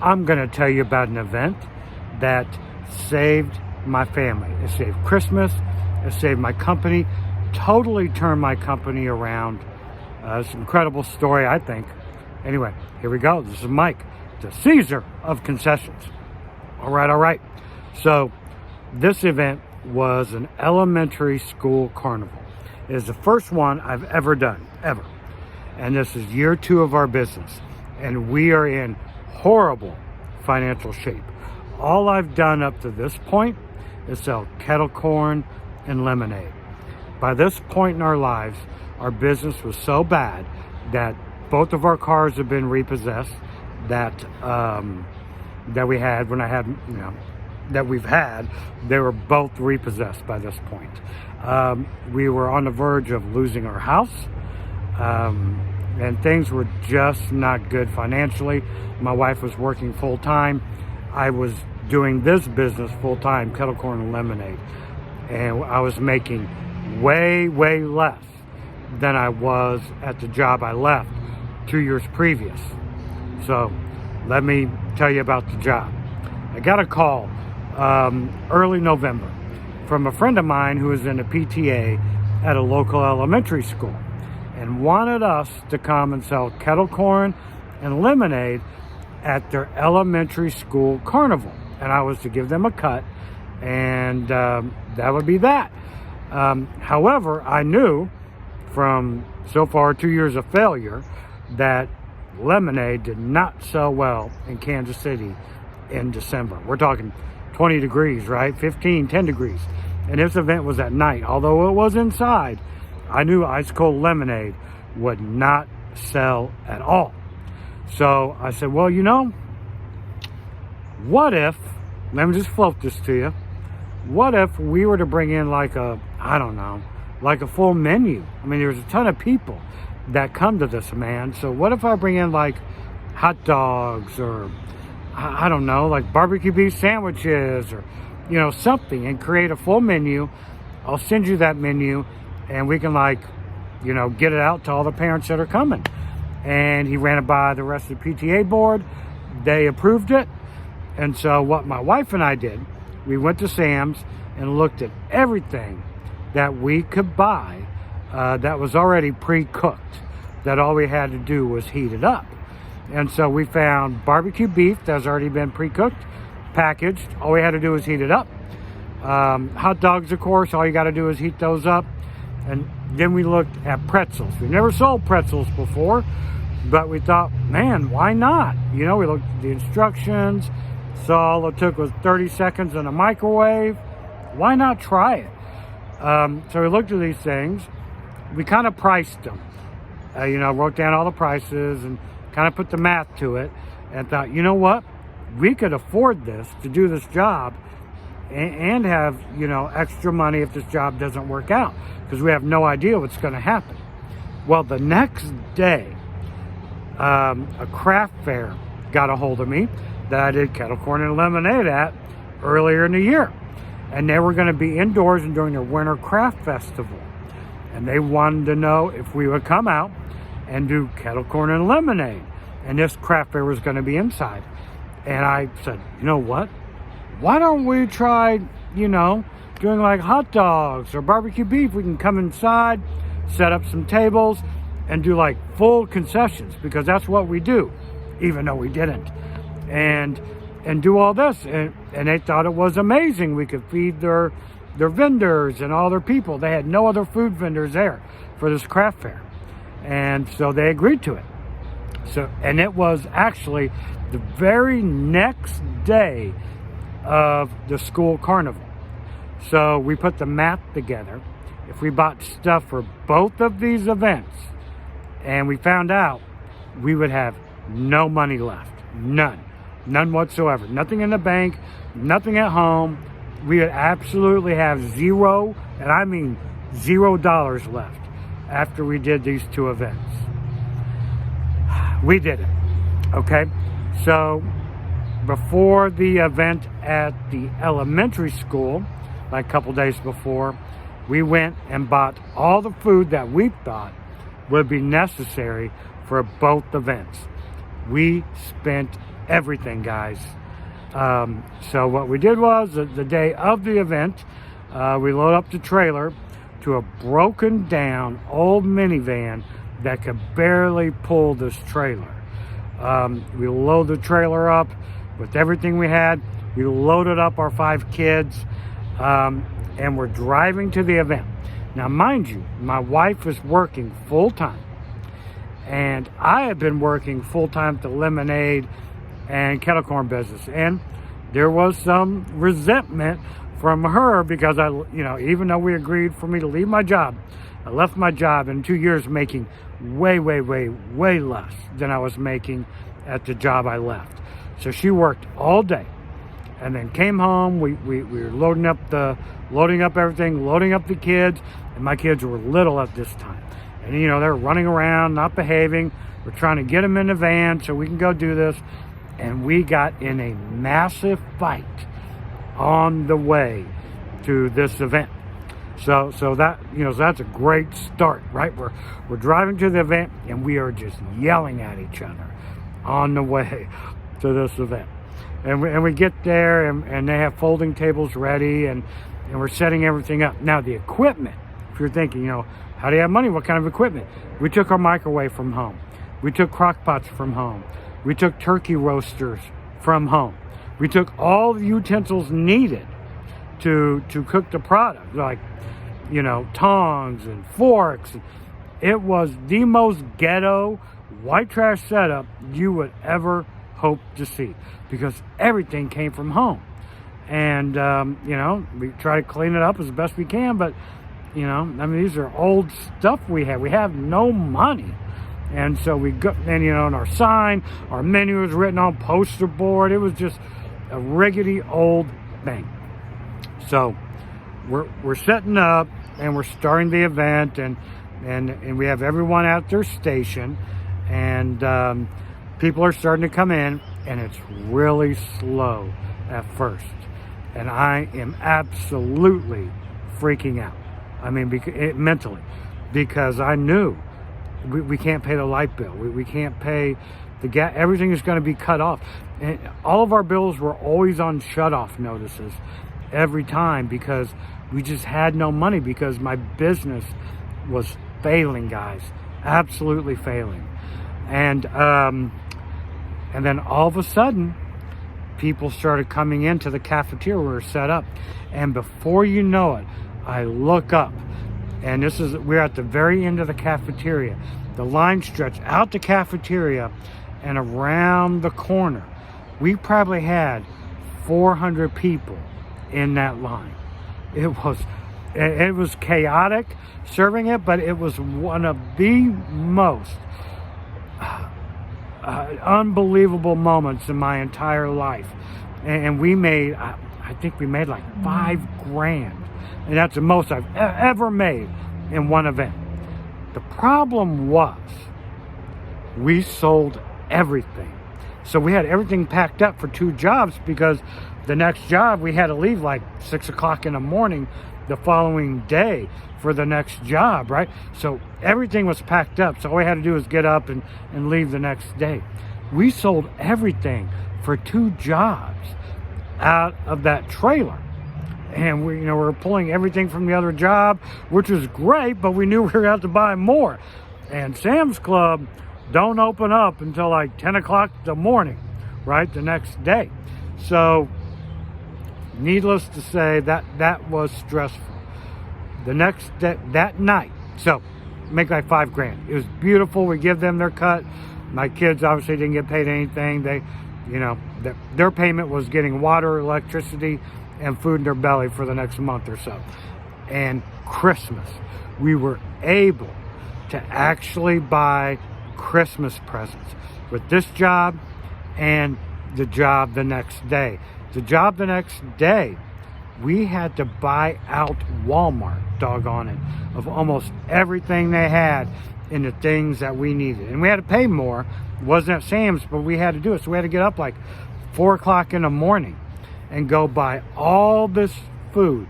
I'm going to tell you about an event that saved my family. It saved Christmas. It saved my company. Totally turned my company around. It's an incredible story, I think. Anyway, here we go. This is Mike, the Caesar of Concessions. All right. So this event was an elementary school carnival. It is the first one I've ever done, ever. And this is year 2 of our business. And we are in horrible financial shape. All I've done up to this point is sell kettle corn and lemonade. By this point in our lives, our business was so bad that both of our cars have been repossessed. That we had when I had, that we've had, they were both repossessed by this point. We were on the verge of losing our house, and things were just not good financially. My wife was working full time. I was doing this business full time, kettle corn and lemonade, and I was making way less than I was at the job I left 2 years previous. So let me tell you about the job. I got a call early November from a friend of mine who was in a PTA at a local elementary school and wanted us to come and sell kettle corn and lemonade at their elementary school carnival. And I was to give them a cut, and that would be that. However, I knew from so far 2 years of failure that lemonade did not sell well in Kansas City in December. We're talking 20 degrees, right? 10 degrees. And this event was at night. Although it was inside, I knew ice cold lemonade would not sell at all. So I said, well, what if, let me just float this to you. What if we were to bring in like a full menu? I mean, there's a ton of people that come to this, man. So what if I bring in like hot dogs or like barbecue beef sandwiches or something, and create a full menu. I'll send you that menu, and we can get it out to all the parents that are coming. And he ran it by the rest of the PTA board. They approved it. And so what my wife and I did, we went to Sam's and looked at everything that we could buy that was already pre-cooked, that all we had to do was heat it up. And so we found barbecue beef that's already been pre-cooked, packaged. All we had to do was heat it up. Hot dogs, of course, all you got to do is heat those up. And then we looked at pretzels. We never sold pretzels before, but we thought, man, why not? We looked at the instructions, saw all it took was 30 seconds in a microwave. Why not try it? So we looked at these things. We kind of priced them. Wrote down all the prices and kind of put the math to it, and thought, you know what? We could afford this to do this job and have, extra money if this job doesn't work out, because we have no idea what's going to happen. Well, the next day, a craft fair got a hold of me that I did kettle corn and lemonade at earlier in the year. And they were going to be indoors and during their winter craft festival. And they wanted to know if we would come out and do kettle corn and lemonade. And this craft fair was going to be inside. And I said, you know what? Why don't we try, doing like hot dogs or barbecue beef? We can come inside, set up some tables, and do like full concessions, because that's what we do, even though we didn't. And do all this. And they thought it was amazing. We could feed their vendors and all their people. They had no other food vendors there for this craft fair. And so they agreed to it. And it was actually the very next day of the school carnival. So we put the math together. If we bought stuff for both of these events, and we found out we would have no money left. None whatsoever. Nothing in the bank, nothing at home. We would absolutely have zero, and I mean $0 left after we did these two events. We did it. Okay? So before the event at the elementary school, like a couple days before, we went and bought all the food that we thought would be necessary for both events. We spent everything, guys. So what we did was, the day of the event, we loaded up the trailer to a broken down old minivan that could barely pull this trailer. We loaded the trailer up with everything we had. We loaded up our 5 kids, and we're driving to the event. Now, mind you, my wife is working full-time, and I have been working full-time at the lemonade and kettle corn business, and there was some resentment from her because even though we agreed for me to leave my job, I left my job in 2 years making way less than I was making at the job I left. So she worked all day and then came home. We were loading up everything, loading up the kids, and my kids were little at this time. And they're running around, not behaving. We're trying to get them in the van so we can go do this. And we got in a massive fight on the way to this event. So that that's a great start, right? We're driving to the event and we are just yelling at each other on the way to this event. And we get there and they have folding tables ready and we're setting everything up. Now the equipment, if you're thinking, how do you have money? What kind of equipment? We took our microwave from home. We took crock pots from home. We took turkey roasters from home. We took all the utensils needed to cook the product, like, tongs and forks. It was the most ghetto white trash setup you would ever hope to see because everything came from home. And, we try to clean it up as best we can, but, these are old stuff we have. We have no money. And so we go, and and our sign, our menu was written on poster board. It was just a rickety old thing. So we're setting up and we're starting the event and we have everyone at their station and people are starting to come in and it's really slow at first. And I am absolutely freaking out. I mean, mentally, because I knew we can't pay the light bill. We can't pay the gas. Everything is going to be cut off. And all of our bills were always on shut-off notices every time because we just had no money because my business was failing, guys. Absolutely failing. And then all of a sudden, people started coming into the cafeteria where we were set up. And before you know it, I look up. And we're at the very end of the cafeteria. The line stretched out the cafeteria and around the corner. We probably had 400 people in that line. It was chaotic serving it, but it was one of the most unbelievable moments in my entire life. And we made, I think we made like $5,000. And that's the most I've ever made in one event. The problem was we sold everything. So we had everything packed up for 2 jobs because the next job we had to leave like 6 o'clock in the morning the following day for the next job, right? So everything was packed up. So all we had to do was get up and leave the next day. We sold everything for 2 jobs out of that trailer. And we were pulling everything from the other job, which was great, but we knew we were going to have to buy more. And Sam's Club don't open up until like 10 o'clock in the morning, right, the next day. So, needless to say, that was stressful. The next day, that night, so make like $5,000. It was beautiful. We give them their cut. My kids obviously didn't get paid anything. They, their payment was getting water, electricity, and food in their belly for the next month or so. And Christmas, we were able to actually buy Christmas presents with this job and the job the next day. The job the next day, we had to buy out Walmart, doggone it, of almost everything they had in the things that we needed. And we had to pay more. It wasn't at Sam's, but we had to do it. So we had to get up like 4 o'clock in the morning and go buy all this food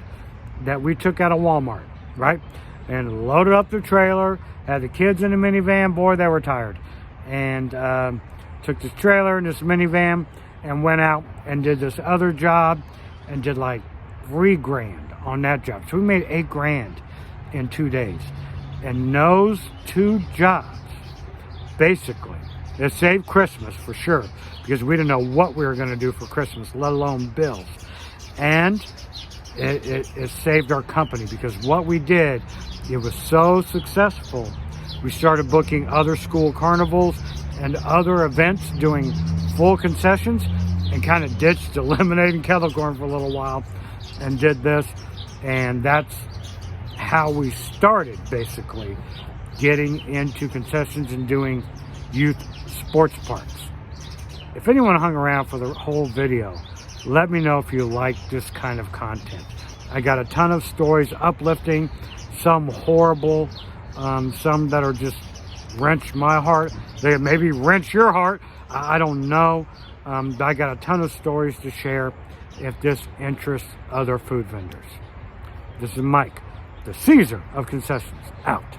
that we took out of Walmart, right? And loaded up the trailer, had the kids in the minivan. Boy, they were tired. And took this trailer and this minivan and went out and did this other job and did like $3,000 on that job. So we made $8,000 in 2 days. And those 2 jobs, basically, it saved Christmas for sure, because we didn't know what we were going to do for Christmas, let alone bills. And it saved our company, because what we did, it was so successful. We started booking other school carnivals and other events, doing full concessions, and kind of ditched the lemonade and kettle corn for a little while and did this. And that's how we started, basically, getting into concessions and doing youth sports parks. If anyone hung around for the whole video, let me know if you like this kind of content. I got a ton of stories, uplifting, some horrible, some that are just wrench my heart. They maybe wrench your heart. I don't know. I got a ton of stories to share if this interests other food vendors. This is Mike, the Caesar of Concessions, out.